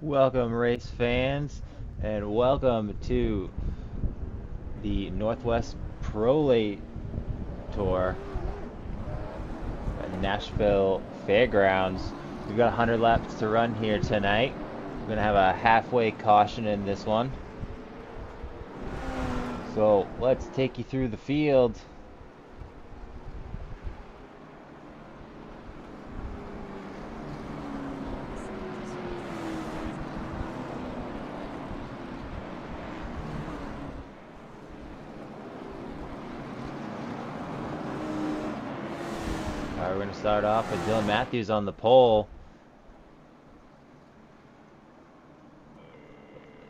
Welcome, race fans, and welcome to the Northwest Prolate Tour at Nashville Fairgrounds. We've got 100 laps to run here tonight. We're going to have a halfway caution in this one. So let's take you through the field. We're going to start off with Dylan Matthews on the pole.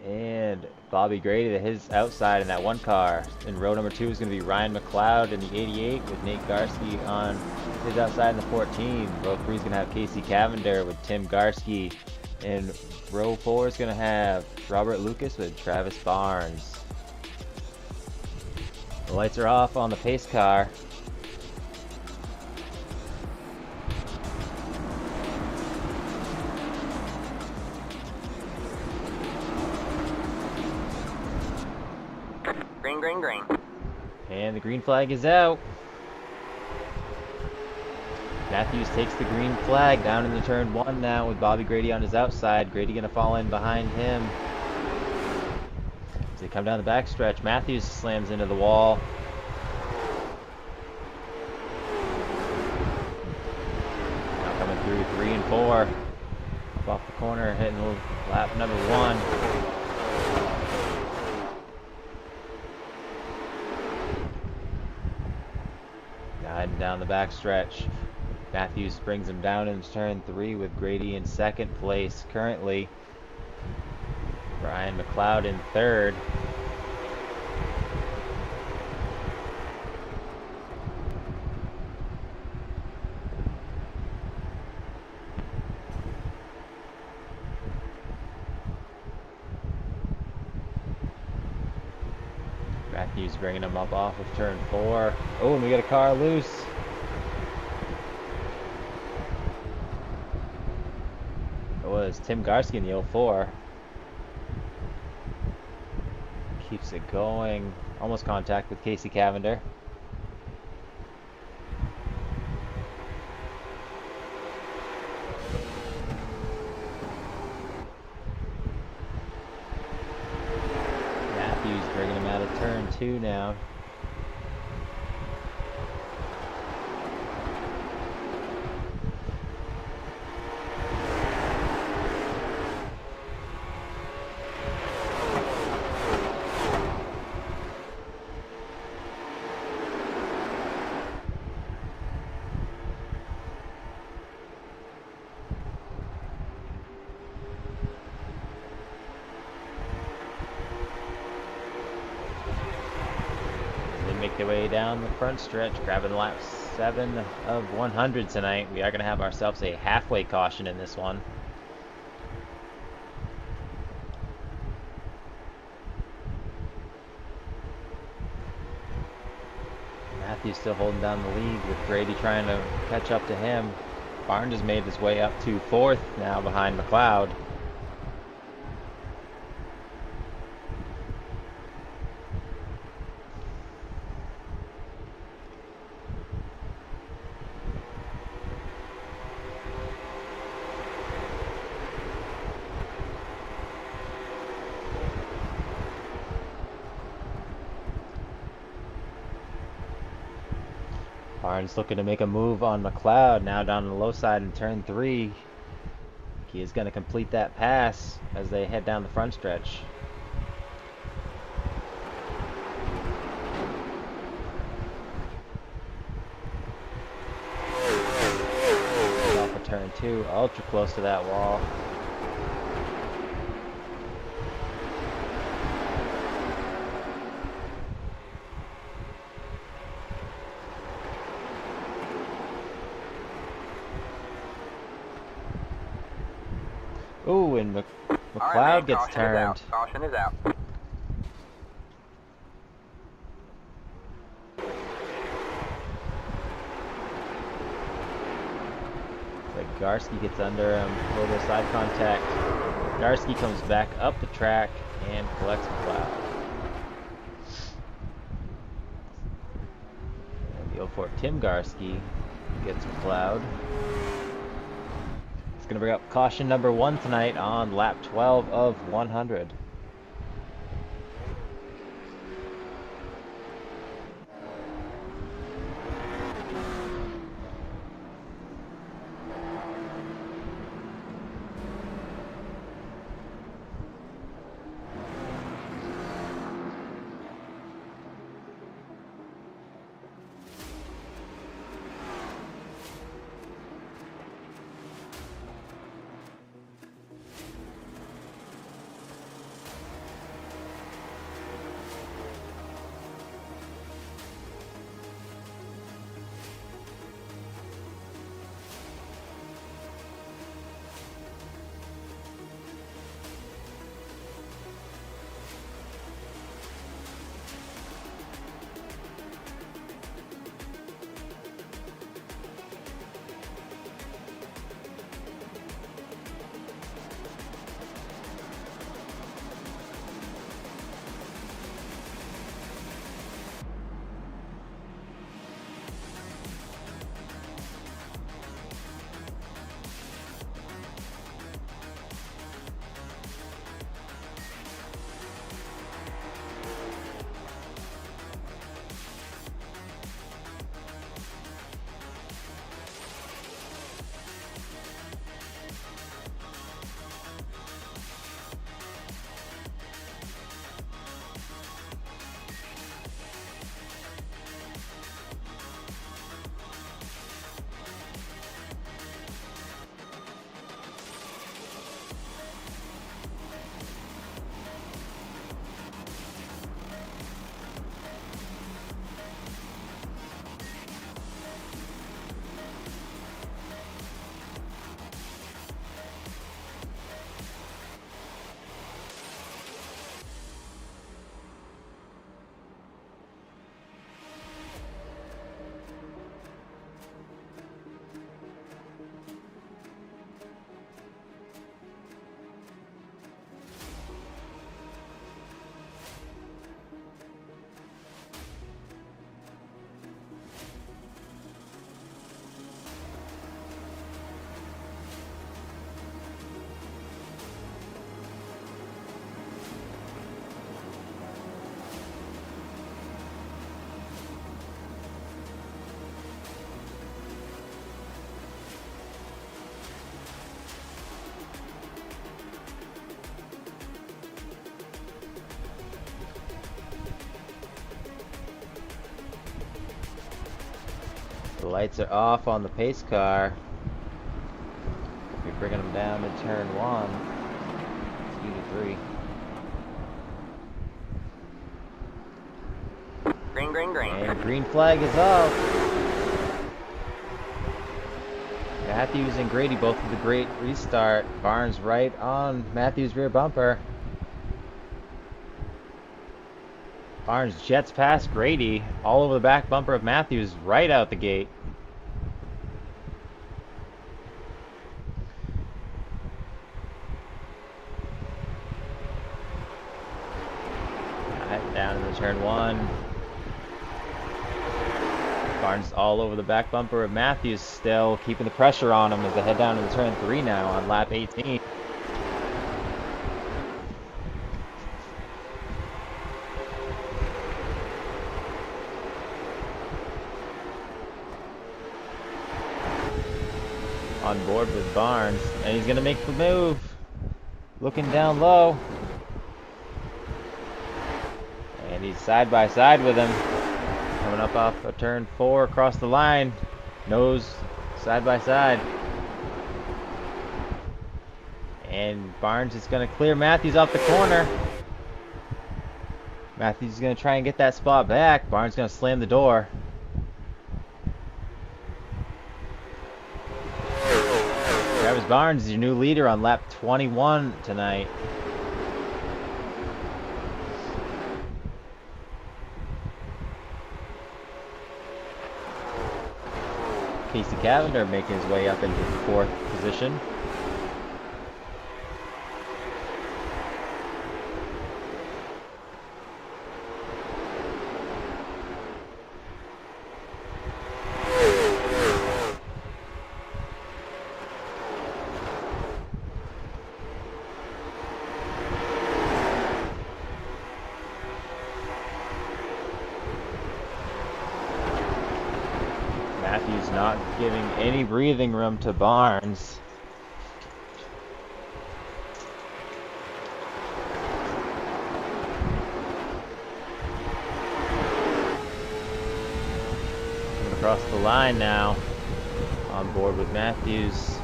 And Bobby Grady to his outside in that one car. In row number 2 is going to be Ryan McLeod in the 88 with Nate Garski on his outside in the 14. Row 3 is going to have Casey Cavender with Tim Garski. And row 4 is going to have Robert Lucas with Travis Barnes. The lights are off on the pace car. Green. And the green flag is out. Matthews takes the green flag down into turn 1 now with Bobby Grady on his outside. Grady going to fall in behind him. As they come down the backstretch, Matthews slams into the wall. Now coming through 3 and 4. Up off the corner, hitting lap number 1. Heading down the backstretch. Matthews brings him down into turn 3 with Grady in second place currently. Ryan McLeod in third. Matthews bringing him up off of turn 4. Oh, and we got a car loose. It was Tim Garski in the 04. Keeps it going. Almost contact with Casey Cavender. Bringing him out of turn 2 now. Make their way down the front stretch, grabbing lap 7 of 100 tonight. We are going to have ourselves a halfway caution in this one. Matthews still holding down the lead with Grady trying to catch up to him. Barnes has made his way up to 4th now behind McLeod. Barnes looking to make a move on McLeod, now down the low side in turn 3. He is going to complete that pass as they head down the front stretch. Off for turn 2, ultra close to that wall. Ooh, and McLeod gets turned. Caution is out. Garski gets under him, a little bit of side contact. Garski comes back up the track and collects McLeod. And the 04 Tim Garski gets McLeod. It's going to bring up caution number 1 tonight on lap 12 of 100. The lights are off on the pace car. We're bringing them down to turn 1, 2 to 3. Green, green, green. And green flag is off. Matthews and Grady both with a great restart. Barnes right on Matthews' rear bumper. Barnes jets past Grady, all over the back bumper of Matthews, right out the gate. Heading down into turn 1. Barnes all over the back bumper of Matthews still, keeping the pressure on him as they head down into turn 3 now on lap 18. On board with Barnes, and he's gonna make the move. Looking down low. And he's side by side with him. Coming up off of turn 4 across the line. Nose side by side. And Barnes is gonna clear Matthews off the corner. Matthews is gonna try and get that spot back. Barnes is gonna slam the door. Travis Barnes is your new leader on lap 21 tonight. Casey Cavender making his way up into the 4th position. Matthews not giving any breathing room to Barnes. Coming across the line now, on board with Matthews.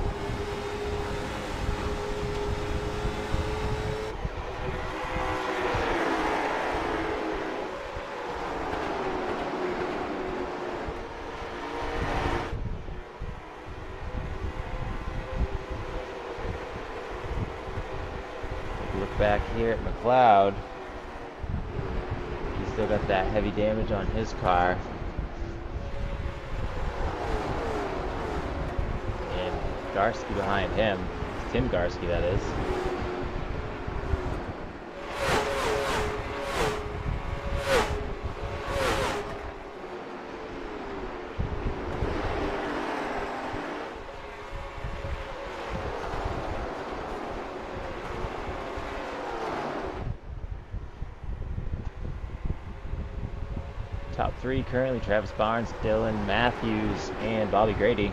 Back here at McLeod, he's still got that heavy damage on his car. And Garski behind him. Tim Garski, that is. Top three currently: Travis Barnes, Dylan Matthews, and Bobby Grady.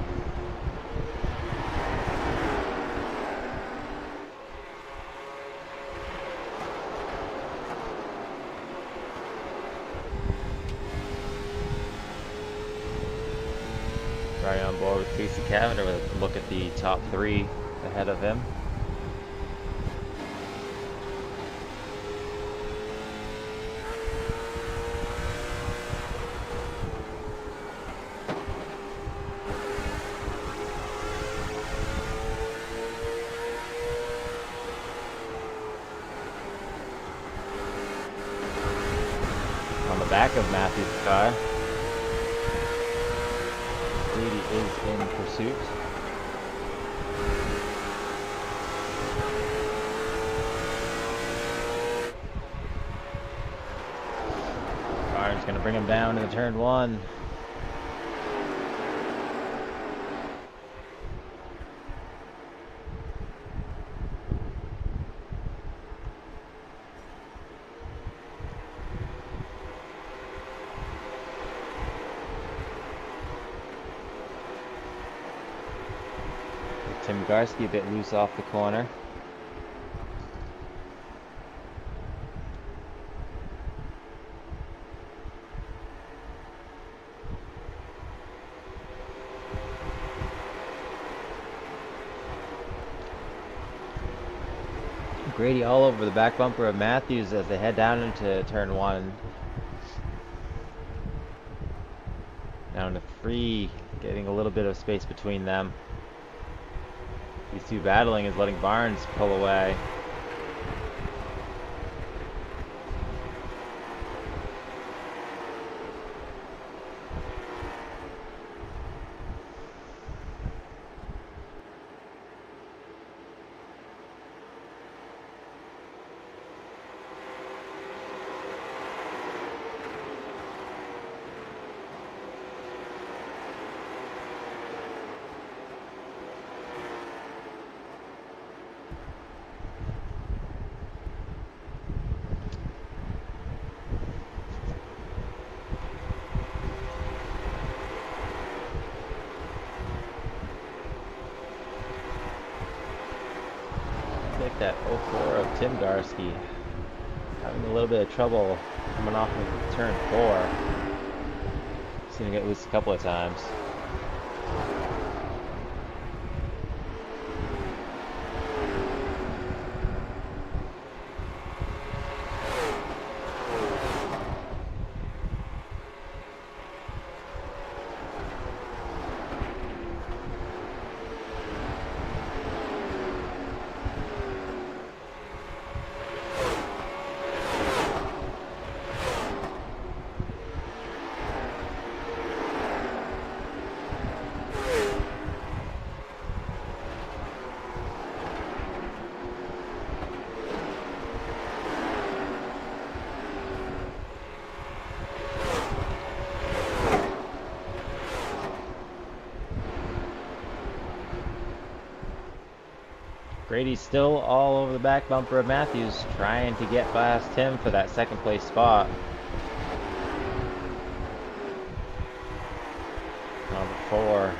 Right on board with Casey Cavender with a look at the top three ahead of him. Back of Matthews' car. Grady is in pursuit. Barnes going to bring him down into turn one. Tim Garski a bit loose off the corner. Grady all over the back bumper of Matthews as they head down into turn one. Down to three, getting a little bit of space between them. These two battling is letting Barnes pull away. That 04 of Tim Garski having a little bit of trouble coming off of turn 4. Seen him get loose a couple of times. Grady's still all over the back bumper of Matthews, trying to get past him for that second place spot. Number 4.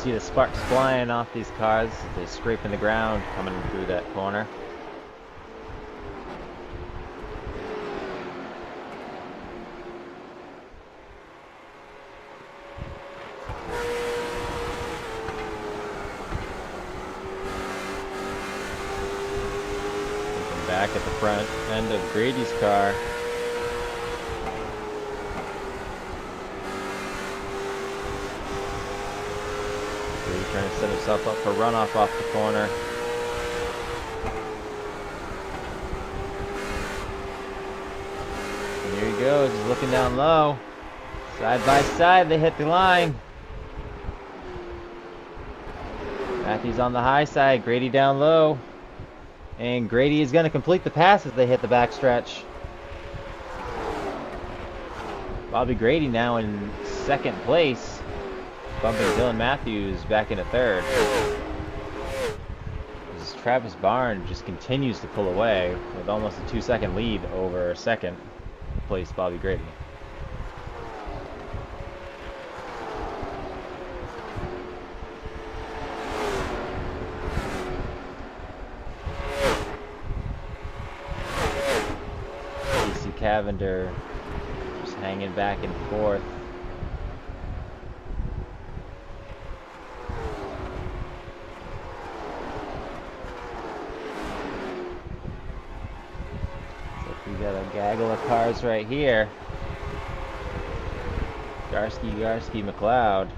See the sparks flying off these cars as they scraping the ground coming through that corner. Looking back at the front end of Grady's car. Trying to set himself up for runoff off the corner. And here he goes, he's looking down low. Side by side, they hit the line. Matthews on the high side, Grady down low. And Grady is going to complete the pass as they hit the backstretch. Bobby Grady now in second place, bumping Dylan Matthews back into third. As Travis Barnes just continues to pull away with almost a 2-second lead over second place Bobby Grady. Casey Cavender just hanging back and forth. We got a gaggle of cars right here. Garsky, McLeod.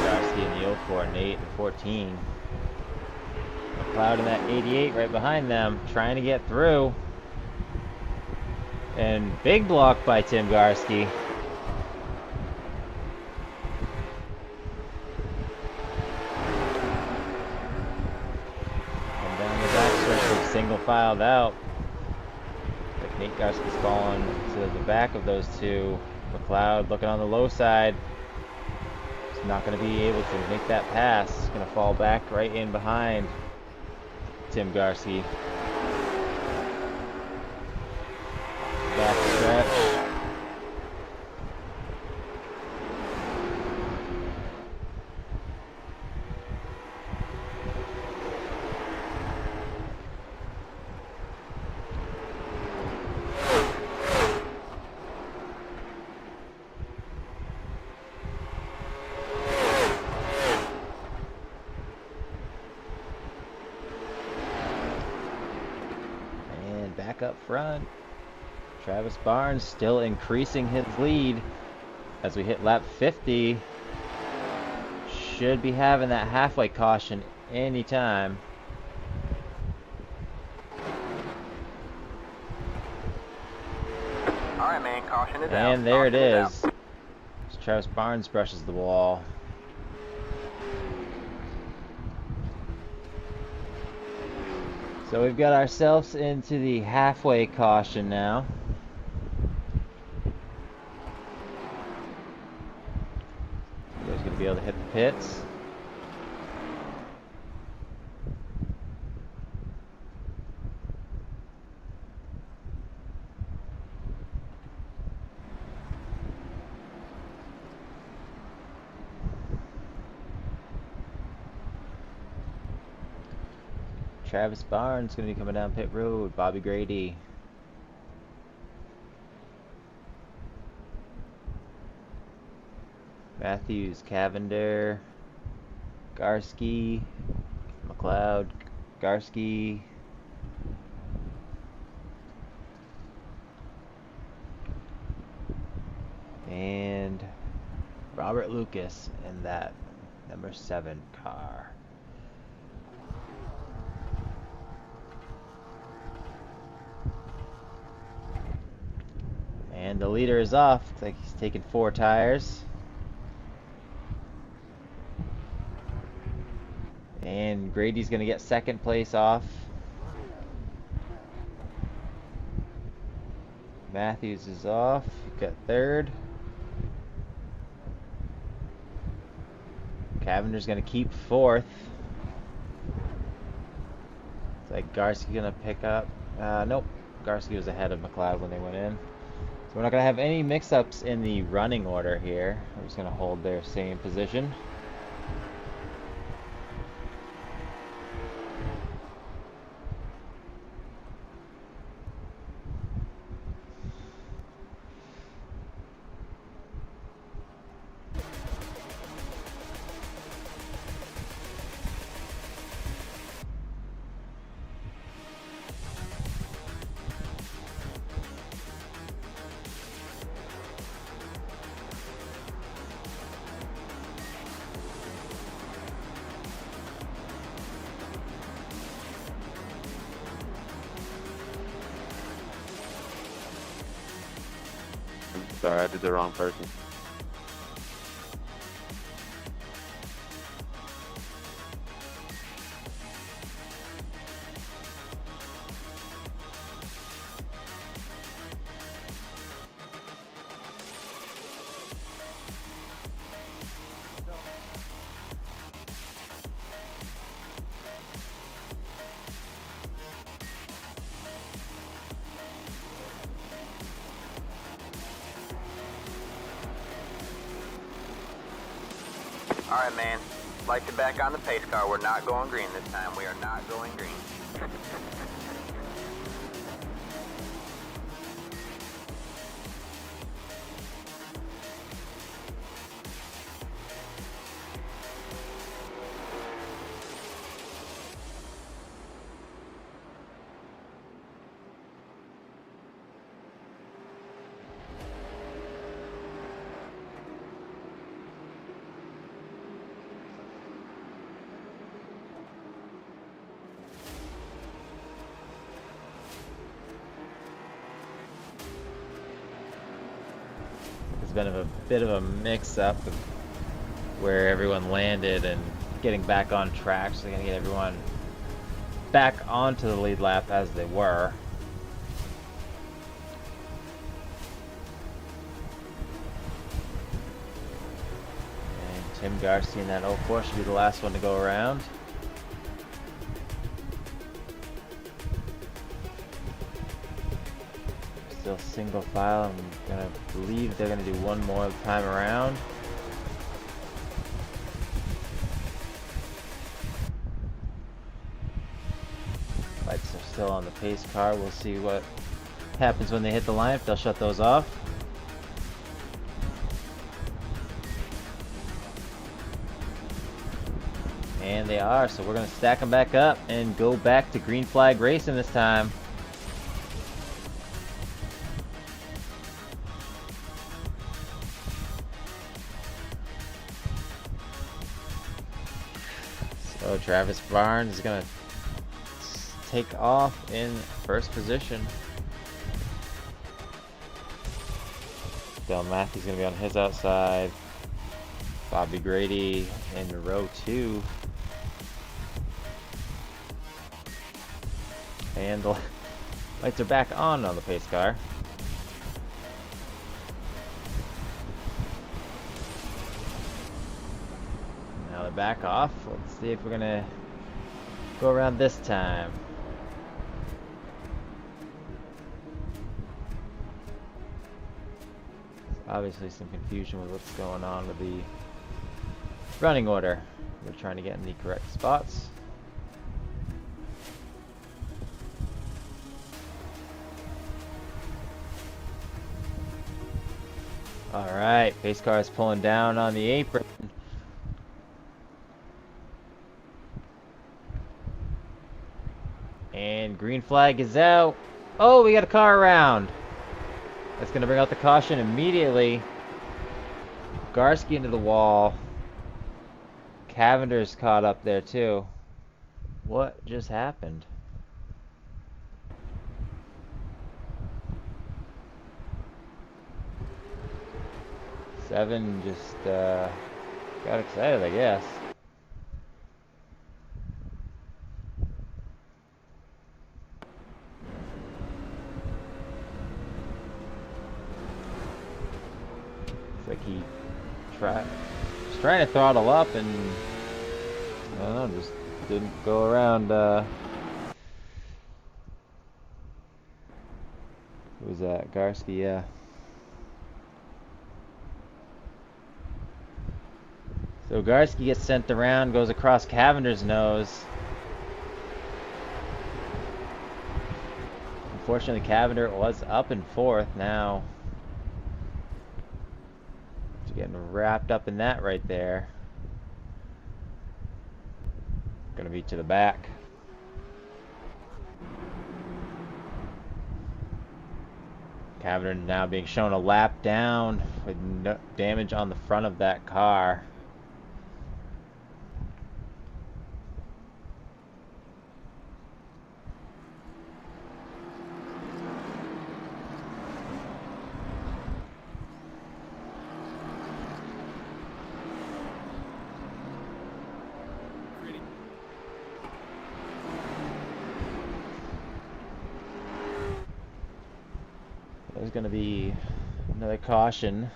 Garsky in the 04, Nate in 14. McLeod in that 88 right behind them, trying to get through. And big block by Tim Garsky. Single filed out. Like Nate Garsky's falling to the back of those two. McLeod looking on the low side. He's not going to be able to make that pass. He's going to fall back right in behind Tim Garsky. Back stretch. Back up front, Travis Barnes still increasing his lead as we hit lap 50. Should be having that halfway caution anytime. All right, man, caution is out. And there it is. Travis Barnes brushes the wall. So we've got ourselves into the halfway caution now. You guys gonna be able to hit the pits. Travis Barnes going to be coming down pit road. Bobby Grady. Matthews, Cavender, Garsky, McLeod, Garsky. And Robert Lucas in that number 7 car. And the leader is off. Looks like he's taking 4 tires. And Grady's going to get second place off. Matthews is off. Got third. Cavender's going to keep fourth. It's like Garski going to pick up. Nope. Garski was ahead of McLeod when they went in. So we're not going to have any mix-ups in the running order here. We're just going to hold their same position. Sorry, I did the wrong person. Alright, man. Lights are back on the pace car. We're not going green this time. We are not going green. It's been a bit of a mix-up of where everyone landed and getting back on track. So they're going to get everyone back onto the lead lap as they were. And Tim Garcia in that 04 should be the last one to go around. Still single file. I'm gonna believe they're gonna do one more time around. Lights are still on the pace car. We'll see what happens when they hit the line. If they'll shut those off. And they are, so we're gonna stack them back up and go back to green flag racing this time. So Travis Barnes is going to take off in first position. Dale Matthews going to be on his outside. Bobby Grady in row 2. And the lights are back on the pace car. Back off. Let's see if we're gonna go around this time. There's obviously some confusion with what's going on with the running order. We're trying to get in the correct spots. Alright, pace car is pulling down on the apron. And green flag is out. Oh, we got a car around. That's going to bring out the caution immediately. Garski into the wall. Cavender's caught up there too. What just happened? Seven just got excited, I guess. It's like he was trying to throttle up and I don't know, just didn't go around. Who was that? Garski, yeah. So Garski gets sent around, goes across Cavender's nose. Unfortunately, Cavender was up in fourth now. He's getting wrapped up in that right there. Gonna be to the back. Cavender now being shown a lap down with no damage on the front of that car. There's going to be another caution.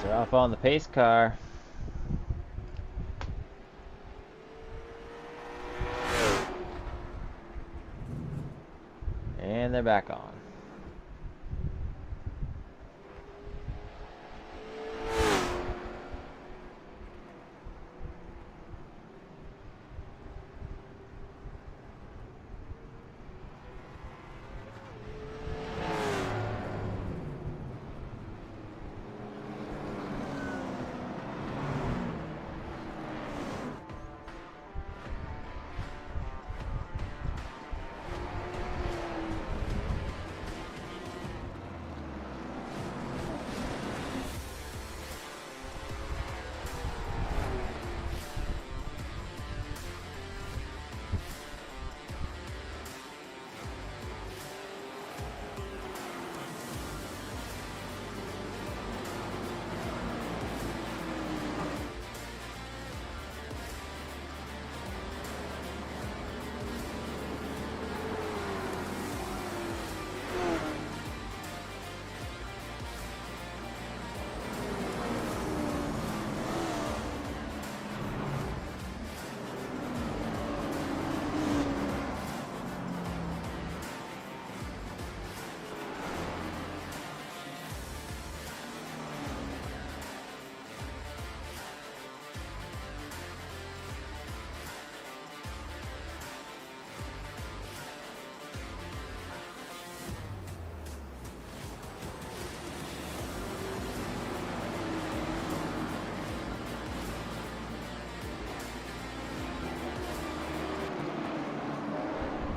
They're off on the pace car. And they're back on.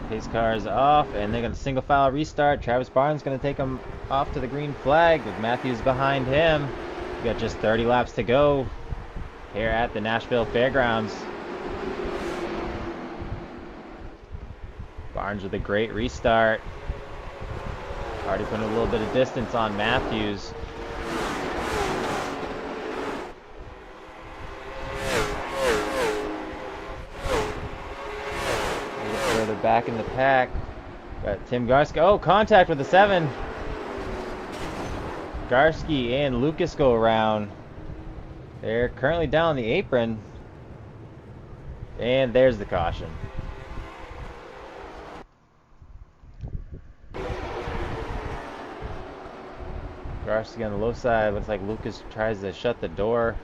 Pace car is off, and they're going to single file restart. Travis Barnes going to take him off to the green flag with Matthews behind him. We got just 30 laps to go here at the Nashville Fairgrounds. Barnes with a great restart. Already putting a little bit of distance on Matthews. A little further back in the pack. Got Tim Garski. Oh, contact with the 7. Garski and Lucas go around. They're currently down the apron. And there's the caution. Garski on the low side. Looks like Lucas tries to shut the door.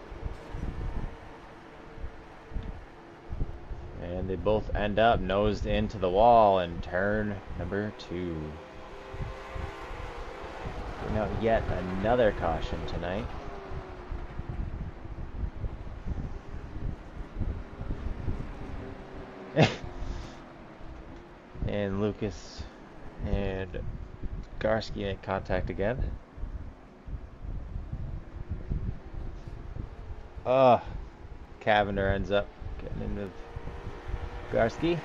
And they both end up nosed into the wall in turn number 2. Bring out yet another caution tonight. And Lucas and Garski make contact again. Cavender ends up getting into Garski.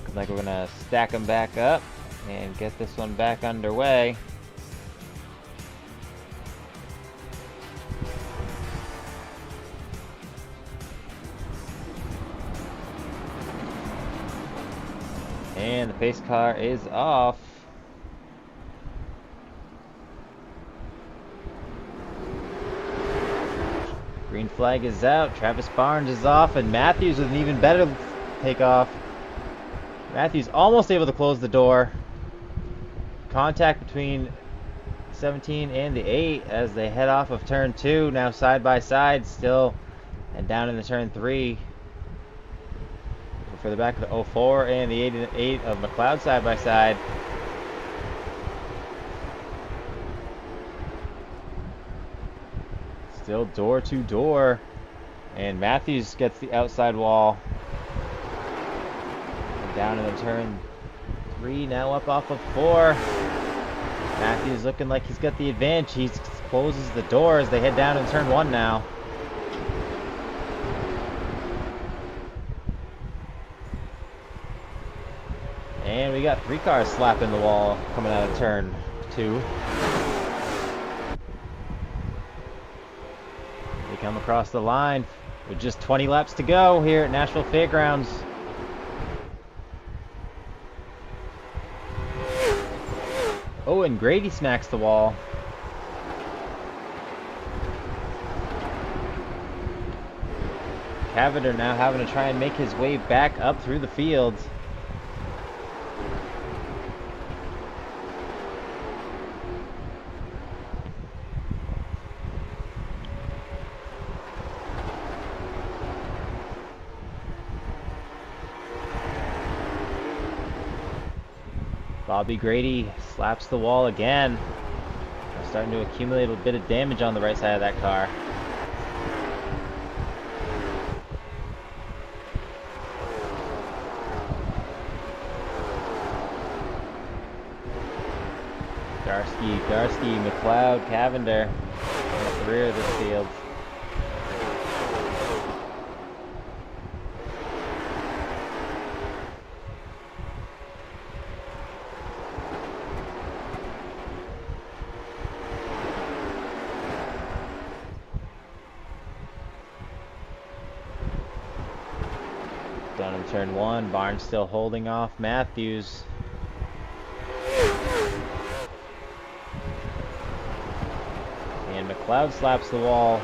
Looks like we're gonna stack them back up and get this one back underway. And the pace car is off. Green flag is out. Travis Barnes is off, and Matthews with an even better takeoff. Matthews almost able to close the door. Contact between 17 and the 8 as they head off of turn 2. Now side by side still, and down into turn 3. For the back of the 04 and the 8 of McLeod side by side. Still door to door, and Matthews gets the outside wall. And down in the turn 3, now up off of 4. Matthews looking like he's got the advantage. He closes the door as they head down in turn 1 now. And we got 3 cars slapping the wall coming out of turn 2. They come across the line with just 20 laps to go here at Nashville Fairgrounds. Oh, and Grady smacks the wall. Cavender now having to try and make his way back up through the field. Bobby Grady slaps the wall again. They're starting to accumulate a bit of damage on the right side of that car. Garski, McLeod, Cavender at the rear of this field. Down in turn 1, Barnes still holding off Matthews. And McLeod slaps the wall.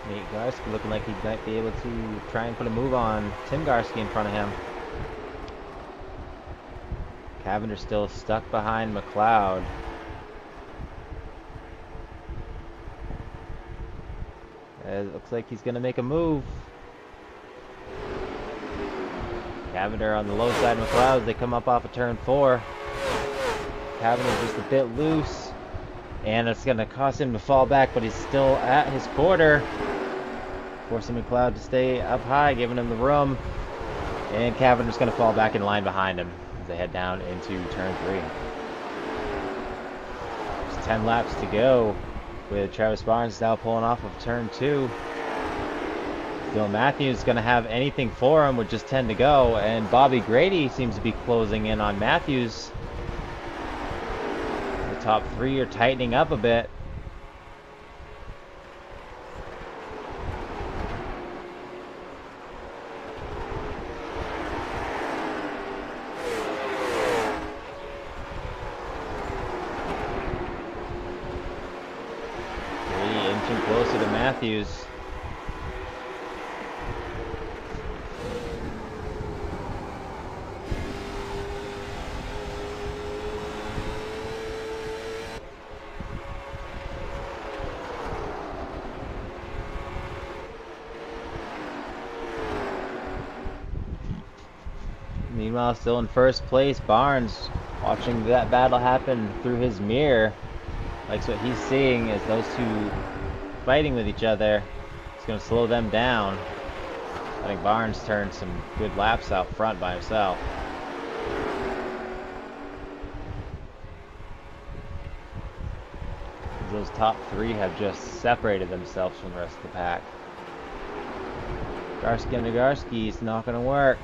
Nate Garski looking like he might be able to try and put a move on Tim Garski in front of him. Cavender still stuck behind McLeod. It looks like he's going to make a move. Cavender on the low side of McLeod as they come up off of turn 4. Cavender's just a bit loose. And it's going to cost him to fall back, but he's still at his quarter. Forcing McLeod to stay up high, giving him the room. And Cavender's going to fall back in line behind him as they head down into turn 3. There's 10 laps to go with Travis Barnes now pulling off of turn 2. Phil Matthews is going to have anything for him with just 10 to go. And Bobby Grady seems to be closing in on Matthews. The top 3 are tightening up a bit. Closer to Matthews. Meanwhile, still in first place, Barnes watching that battle happen through his mirror. Likes what he's seeing as those two fighting with each other. It's going to slow them down. I think Barnes turned some good laps out front by himself. Those top 3 have just separated themselves from the rest of the pack. Garski under Garski is not going to work.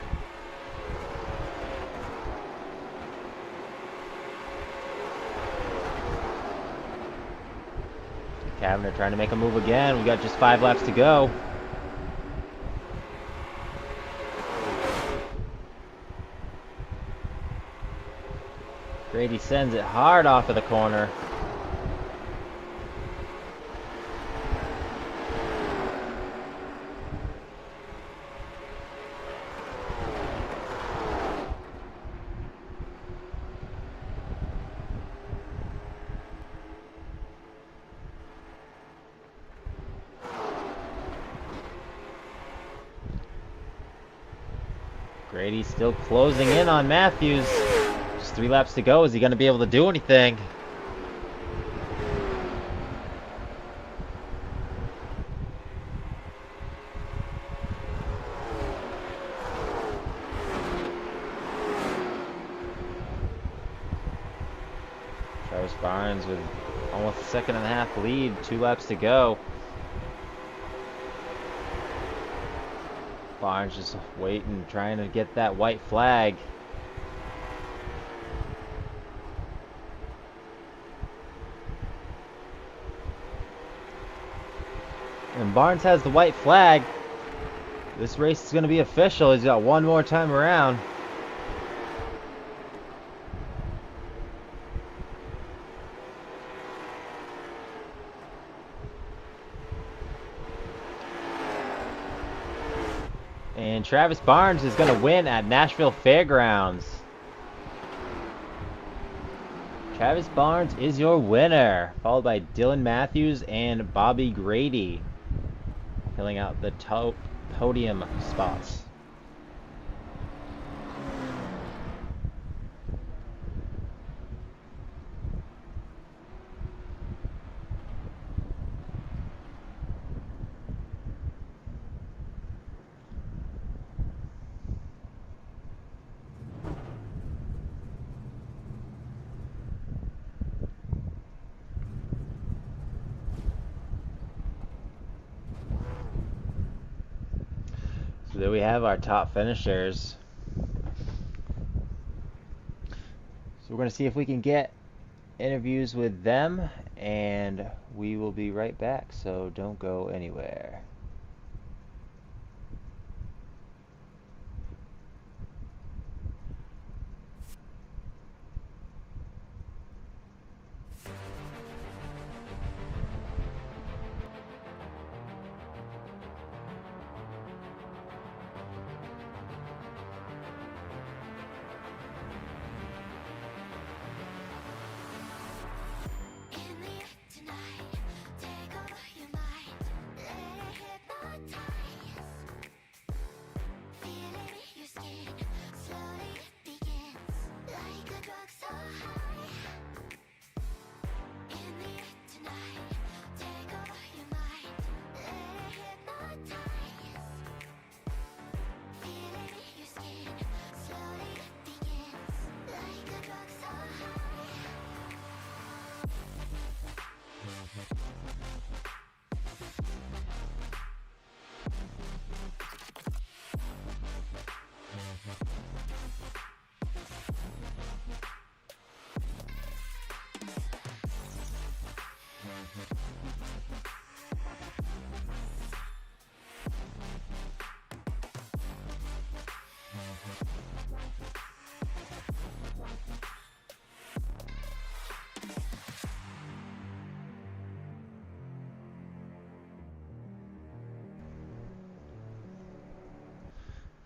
Cavender trying to make a move again. We got just 5 laps to go. Grady sends it hard off of the corner. Grady's still closing in on Matthews. Just 3 laps to go. Is he going to be able to do anything? Travis Barnes with almost a 1.5-second lead. 2 laps to go. Barnes just waiting, trying to get that white flag. And Barnes has the white flag. This race is going to be official. He's got one more time around. And Travis Barnes is going to win at Nashville Fairgrounds. Travis Barnes is your winner, followed by Dylan Matthews and Bobby Grady, filling out the top podium spots. So there we have our top finishers. So we're going to see if we can get interviews with them, and we will be right back, so don't go anywhere.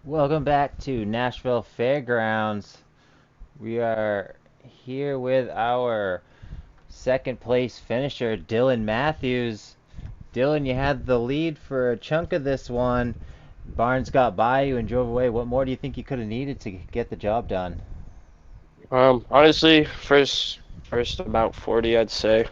Welcome back to Nashville Fairgrounds. We are here with our second place finisher, Dylan Matthews. Dylan, you had the lead for a chunk of this one. Barnes got by you and drove away. What more do you think you could have needed to get the job done? Honestly, first about 40, I'd say.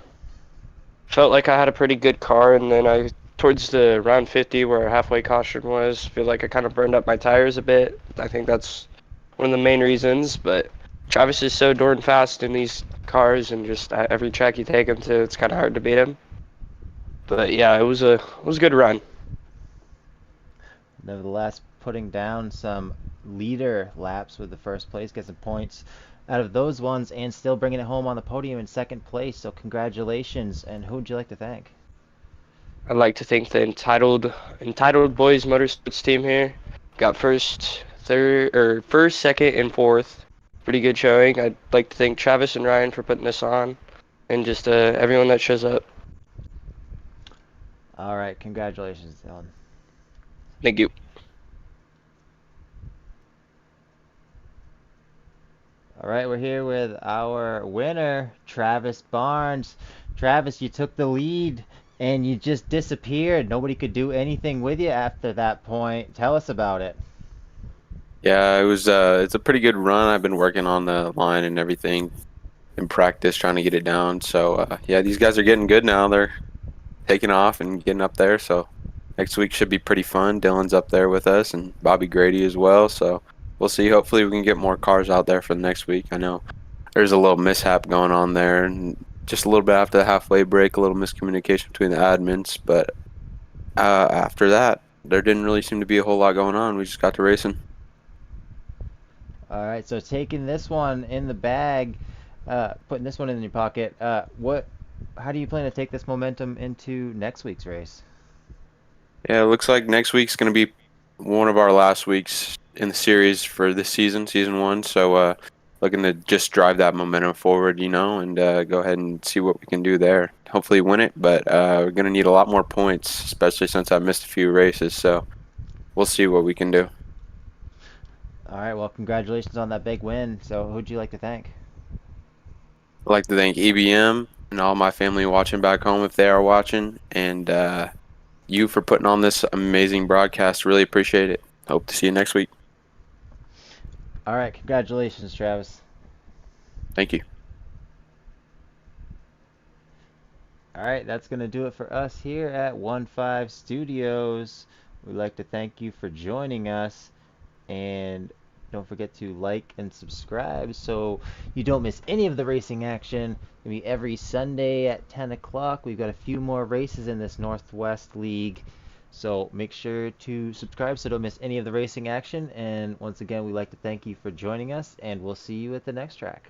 Felt like I had a pretty good car, and then towards the round 50 where halfway caution was, feel like I kind of burned up my tires a bit. I think that's one of the main reasons, but Travis is so darn fast in these cars, and just at every track you take him to, it's kind of hard to beat him. But yeah, it was a good run. Nevertheless, putting down some leader laps with the first place, get some points out of those ones, and still bringing it home on the podium in second place. So congratulations. And who would you like to thank? I'd like to thank the entitled boys motorsports team here. Got first, second, and fourth. pretty good showing. I'd like to thank Travis and Ryan for putting this on, and just everyone that shows up. All right, congratulations, Dylan. Thank you. All right, we're here with our winner, Travis Barnes. Travis, you took the lead and you just disappeared. Nobody could do anything with you after that point. Tell us about it. Yeah, it's a pretty good run. I've been working on the line and everything in practice, trying to get it down. So yeah, these guys are getting good now. They're taking off and getting up there. So next week should be pretty fun. Dylan's up there with us and Bobby Grady as well. So we'll see. Hopefully we can get more cars out there for the next week. I know there's a little mishap going on there, and just a little bit after the halfway break, a little miscommunication between the admins. But after that, there didn't really seem to be a whole lot going on. We just got to racing. All right, so taking this one in the bag, putting this one in your pocket. How do you plan to take this momentum into next week's race? Yeah, it looks like next week's going to be one of our last weeks in the series for this season, season one. So, looking to just drive that momentum forward, and go ahead and see what we can do there. Hopefully, win it, but we're going to need a lot more points, especially since I missed a few races. So, we'll see what we can do. All right, well, congratulations on that big win. So, who'd you like to thank? I'd like to thank EBM and all my family watching back home if they are watching, and you for putting on this amazing broadcast. Really appreciate it. Hope to see you next week. All right, congratulations, Travis. Thank you. All right, that's going to do it for us here at 1-5 Studios. We'd like to thank you for joining us, and don't forget to like and subscribe so you don't miss any of the racing action. It'll be every Sunday at 10 o'clock. We've got a few more races in this Northwest League, so make sure to subscribe so don't miss any of the racing action. And once again, we'd like to thank you for joining us, and we'll see you at the next track.